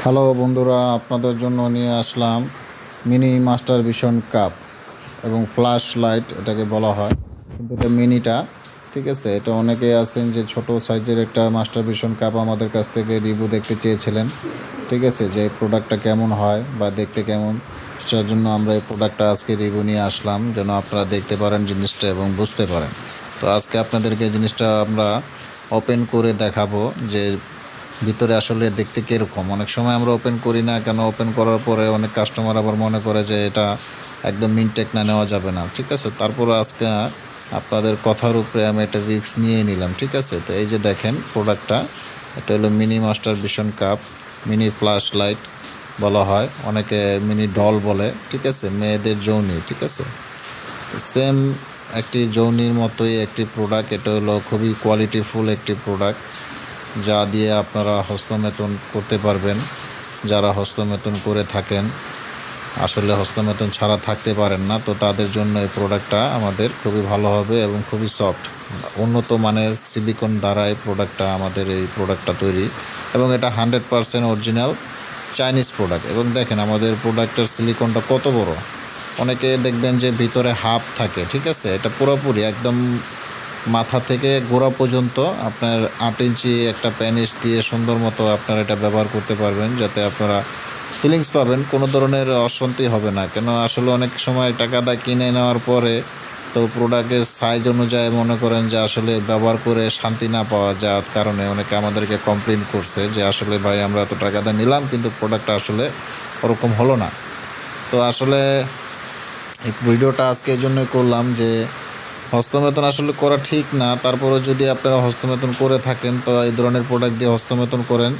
Hello বন্ধুরা, আপনাদের জন্য নিয়ে আসলাম মিনি মাস্টার ভিশন কাপ এবং ফ্ল্যাশ লাইট এটাকে বলা হয়, কিন্তু এটা মিনিটা। ঠিক আছে, এটা অনেকেই আছেন যে ছোট সাইজের একটা মাস্টার ভিশন কাপ আমাদের কাছ থেকে রিভিউ দেখতে চেয়েছিলেন। ঠিক আছে, যে প্রোডাক্টটা কেমন হয় বা দেখতে কেমন, সেটার জন্য আমরা এই প্রোডাক্টটা আজকে রিভিউ নিয়ে আসলাম, যেন আপনারা দেখতে পারেন জিনিসটা এবং বুঝতে পারেন। তো আজকে আপনাদেরকে জিনিসটা আমরা ওপেন করে দেখাবো যে ভিতরে আসলে দেখতে কীরকম। অনেক সময় আমরা ওপেন করি না কেন, ওপেন করার পরে অনেক কাস্টমার আবার মনে করে যে এটা একদম মিনটেক না, নেওয়া যাবে না। ঠিক আছে, তারপরে আজকে আপনাদের কথার উপরে আমি একটা রিস্ক নিয়ে নিলাম। ঠিক আছে, তো এই যে দেখেন প্রোডাক্টটা, এটা হলো mini master vision cup, mini flash light বলা হয়, অনেকে মিনি ডল বলে। ঠিক আছে, মেয়েদের যৌনি। ঠিক আছে, সেম একটি যৌনির মতোই একটি প্রোডাক্ট। এটা হলো খুবই কোয়ালিটিফুল একটি প্রোডাক্ট, যা দিয়ে আপনারা হস্তমেতন করতে পারবেন। যারা হস্তমেতন করে থাকেন, আসলে হস্তমেতন ছাড়া থাকতে পারেন না, তো তাদের জন্য এই প্রোডাক্টটা আমাদের খুবই ভালো হবে এবং খুবই সফট। উন্নত মানের সিলিকন দ্বারা এই প্রোডাক্টটা তৈরি, এবং এটা 100% অরিজিনাল চাইনিজ প্রোডাক্ট। এবং দেখেন আমাদের প্রোডাক্টের সিলিকনটা কত বড়। অনেকে দেখবেন যে ভিতরে হাফ থাকে। ঠিক আছে, এটা পুরোপুরি একদম মাথা থেকে গোড়া পর্যন্ত আপনার 8 ইঞ্চি একটা প্যানিস দিয়ে সুন্দর মতো আপনারা এটা ব্যবহার করতে পারবেন, যাতে আপনারা ফিলিংস পাবেন, কোনো ধরনের অশান্তি হবে না। কেন আসলে অনেক সময় টাকা দিয়ে কিনে নেওয়ার পরে তো প্রোডাক্টের সাইজ অনুযায়ী মনে করেন যে আসলে ব্যবহার করে শান্তি না পাওয়া যাওয়ার কারণে অনেকে আমাদেরকে কমপ্লেন করছে যে আসলে ভাই আমরা এত টাকা দিয়ে নিলাম কিন্তু প্রোডাক্টটা আসলে ওরকম হলো না। তো আসলে এই ভিডিওটা আজকে এই জন্যই করলাম যে হস্তমেতন আসলে করা ঠিক না, তারপরে যদি আপনারা হস্তমেতন করে থাকেন তো এই ধরনের প্রোডাক্ট দিয়ে হস্তমেতন করেন,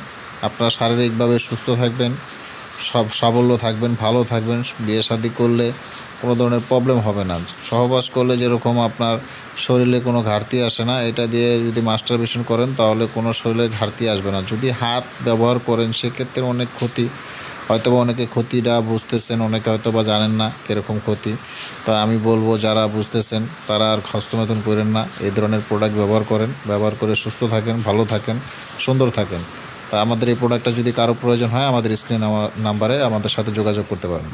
আপনারা শারীরিকভাবে সুস্থ থাকবেন, সাবল্য থাকবেন, ভালো থাকবেন। বিয়ে শাদী করলে কোনো ধরনের প্রবলেম হবে না। সহবাস করলে যেরকম আপনার শরীরে কোনো ঘাটতি আসে না, এটা দিয়ে যদি মাস্টারবেশন করেন তাহলে কোনো শরীরের ঘাটতি আসবে না। যদি হাত ব্যবহার করেন সেক্ষেত্রে অনেক ক্ষতি, হয়তো বা অনেকে ক্ষতিটা বুঝতেছেন, অনেকে হয়তো বা জানেন না কীরকম ক্ষতি। তো আমি বলবো যারা বুঝতেছেন তারা আর হস্তমেতন করেন না, এই ধরনের প্রোডাক্ট ব্যবহার করেন, ব্যবহার করে সুস্থ থাকেন, ভালো থাকেন, সুন্দর থাকেন। তা আমাদের এই প্রোডাক্টটা যদি কারো প্রয়োজন হয় আমাদের স্ক্রিন নাম্বারে আমাদের সাথে যোগাযোগ করতে পারেন।